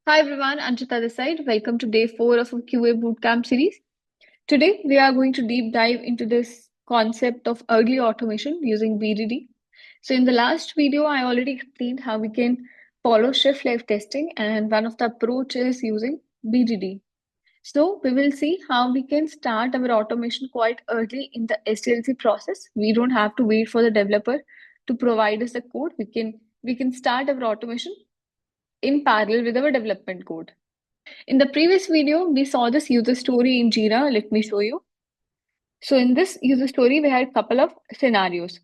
Hi everyone, Anshita this side. Welcome to day 4 of a QA Bootcamp series. Today we are going to deep dive into this concept of early automation using BDD. So in the last video, I already explained how we can follow shift left testing, and one of the approach is using BDD. So we will see how we can start our automation quite early in the SDLC process. We don't have to wait for the developer to provide us the code. We can start our automation in parallel with our development code. In the previous video, we saw this user story in Jira. Let me show you. So in this user story, we had a couple of scenarios.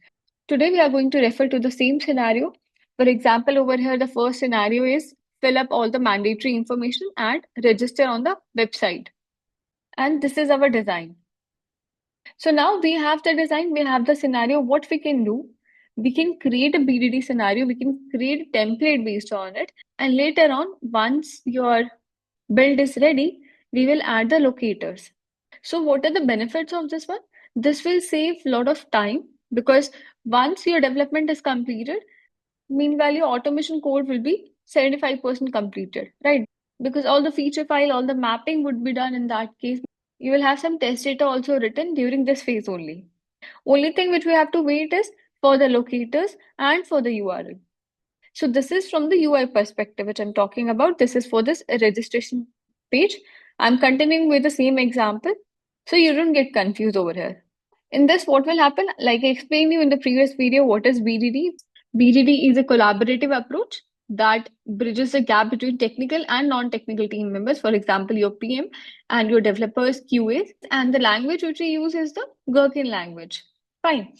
Today, we are going to refer to the same scenario. For example, over here, the first scenario is fill up all the mandatory information and register on the website. And this is our design. So now we have the design, we have the scenario. What we can do, we can create a BDD scenario, we can create a template based on it. And later on, once your build is ready, we will add the locators. So what are the benefits of this one? This will save a lot of time because once your development is completed, meanwhile your automation code will be 75% completed, right? Because all the feature file, all the mapping would be done in that case. You will have some test data also written during this phase only. Only thing which we have to wait is for the locators and for the URL. So this is from the UI perspective, which I'm talking about. This is for this registration page. I'm continuing with the same example, so you don't get confused over here. In this, what will happen? Like I explained you in the previous video, what is BDD? BDD is a collaborative approach that bridges the gap between technical and non-technical team members. For example, your PM and your developers, QAs, and the language which we use is the Gherkin language. Fine.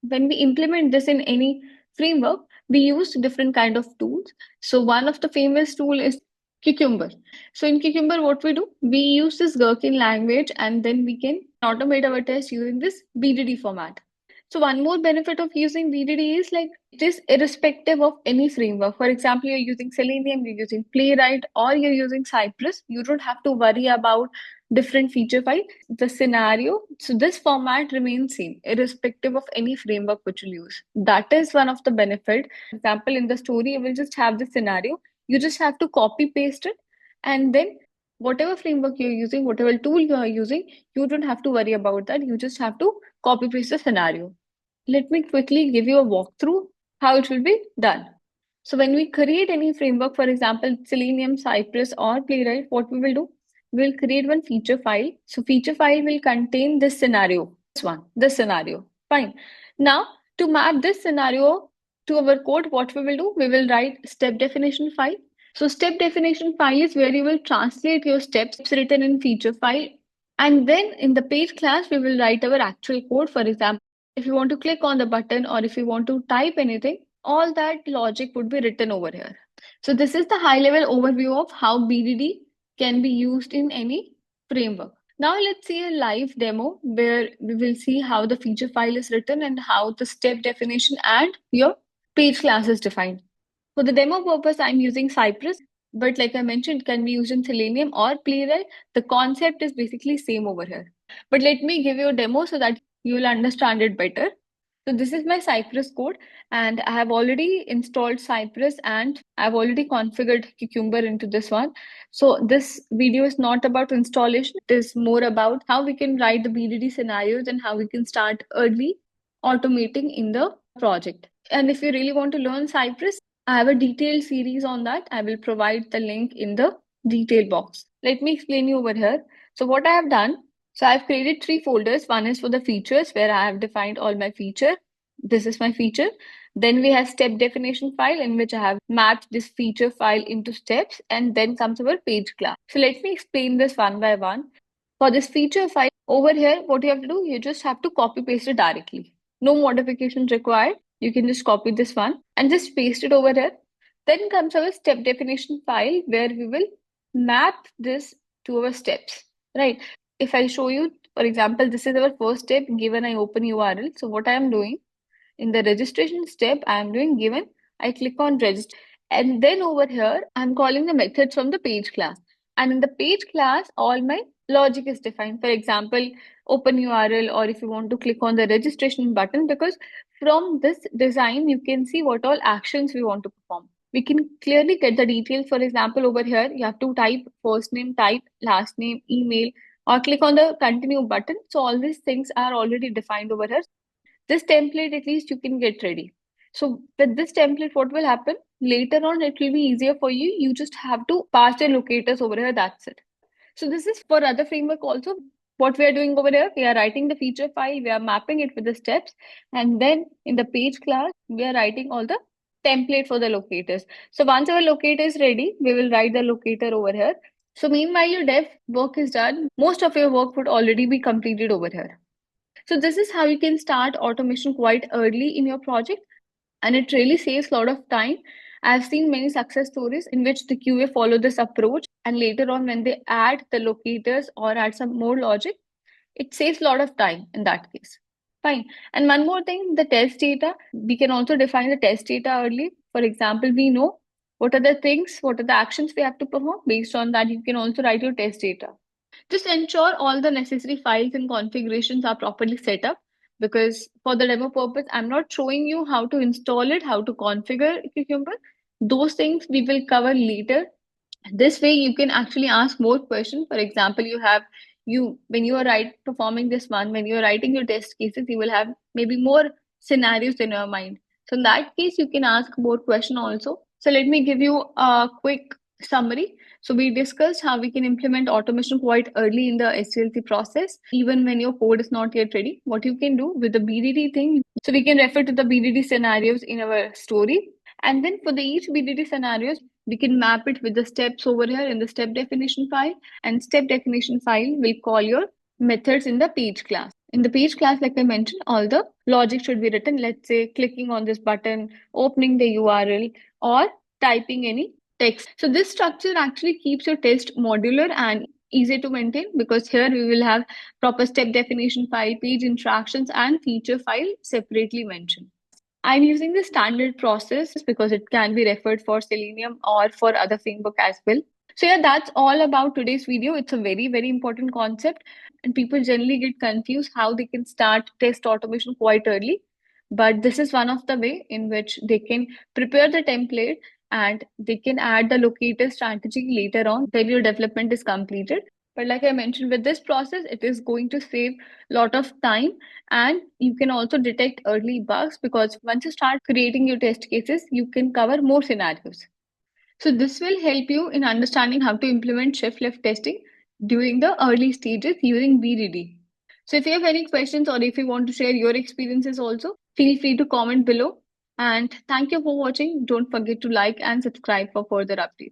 When we implement this in any framework, we use different kind of tools. So one of the famous tool is Cucumber. So in Cucumber, what we do, we use this Gherkin language and then we can automate our test using this BDD format. So one more benefit of using BDD is like it is irrespective of any framework. For example, you're using Selenium, you're using Playwright, or you're using Cypress. You don't have to worry about different feature file. The scenario, so this format remains same, irrespective of any framework which you use. That is one of the benefit. For example, in the story, you will just have the scenario. You just have to copy paste it, and then whatever framework you're using, whatever tool you are using, you don't have to worry about that. You just have to copy paste the scenario. Let me quickly give you a walkthrough how it will be done. So when we create any framework, for example, Selenium, Cypress, or Playwright, what we will do? We'll create one feature file. So feature file will contain this scenario, this scenario. Fine. Now, to map this scenario to our code, what we will do? We will write step definition file. So step definition file is where you will translate your steps written in feature file. And then in the page class, we will write our actual code. For example, if you want to click on the button or if you want to type anything, all that logic would be written over here. So this is the high level overview of how BDD can be used in any framework. Now let's see a live demo where we will see how the feature file is written and how the step definition and your page class is defined. For the demo purpose, I'm using Cypress, but like I mentioned, it can be used in Selenium or Playwright. The concept is basically same over here. But let me give you a demo so that you will understand it better. So this is my Cypress code, and I have already installed Cypress and I've already configured Cucumber into this one. So this video is not about installation. It is more about how we can write the BDD scenarios and how we can start early automating in the project. And if you really want to learn Cypress, I have a detailed series on that. I will provide the link in the detail box. Let me explain you over here. So what I have done, so I've created 3 folders. One is for the features where I have defined all my feature. This is my feature. Then we have step definition file in which I have mapped this feature file into steps, and then comes our page class. So let me explain this one by one. For this feature file over here, what you have to do, you just have to copy paste it directly. No modifications required. You can just copy this one and just paste it over here. Then comes our step definition file where we will map this to our steps, right? If I show you, for example, this is our first step given I open URL. So what I am doing in the registration step, I am doing given I click on register. And then over here, I'm calling the methods from the page class. And in the page class, all my logic is defined. For example, open URL, or if you want to click on the registration button, because from this design, you can see what all actions we want to perform. we can clearly get the details. For example, over here, you have to type first name, type last name, email, or click on the continue button. So all these things are already defined over here. This template, at least you can get ready. So with this template, what will happen? Later on, it will be easier for you. You just have to pass the locators over here. That's it. So this is for other framework also. What we are doing over here, we are writing the feature file, we are mapping it with the steps, and then in the page class, we are writing all the template for the locators. So once our locator is ready, we will write the locator over here. So meanwhile, your dev work is done. Most of your work would already be completed over here. So this is how you can start automation quite early in your project, and it really saves a lot of time. I've seen many success stories in which the QA follow this approach, and later on, when they add the locators or add some more logic, it saves a lot of time in that case. Fine. And one more thing, the test data, we can also define the test data early. For example, we know what are the things, what are the actions we have to perform. Based on that, you can also write your test data. Just ensure all the necessary files and configurations are properly set up, because for the demo purpose, I'm not showing you how to install it, how to configure Cucumber. Those things we will cover later. This way you can actually ask more questions. For example, you when you are performing this one, when you're writing your test cases, you will have maybe more scenarios in your mind. So in that case, you can ask more question also. So let me give you a quick summary. So we discussed how we can implement automation quite early in the SDLC process, even when your code is not yet ready. What you can do with the BDD thing, so we can refer to the BDD scenarios in our story. And then for the each BDD scenarios, we can map it with the steps over here in the step definition file, and step definition file will call your methods in the page class. In the page class, like I mentioned, all the logic should be written. Let's say clicking on this button, opening the URL, or typing any text. So this structure actually keeps your test modular and easy to maintain, because here we will have proper step definition file, page interactions, and feature file separately mentioned. I'm using the standard process because it can be referred for Selenium or for other framework as well. So yeah, that's all about today's video. It's a very, very important concept, and people generally get confused how they can start test automation quite early. But this is one of the way in which they can prepare the template, and they can add the locator strategy later on when your development is completed. But like I mentioned, with this process, it is going to save a lot of time, and you can also detect early bugs, because once you start creating your test cases, you can cover more scenarios. So this will help you in understanding how to implement shift left testing during the early stages using BDD. So if you have any questions, or if you want to share your experiences also, feel free to comment below. And thank you for watching. Don't forget to like and subscribe for further updates.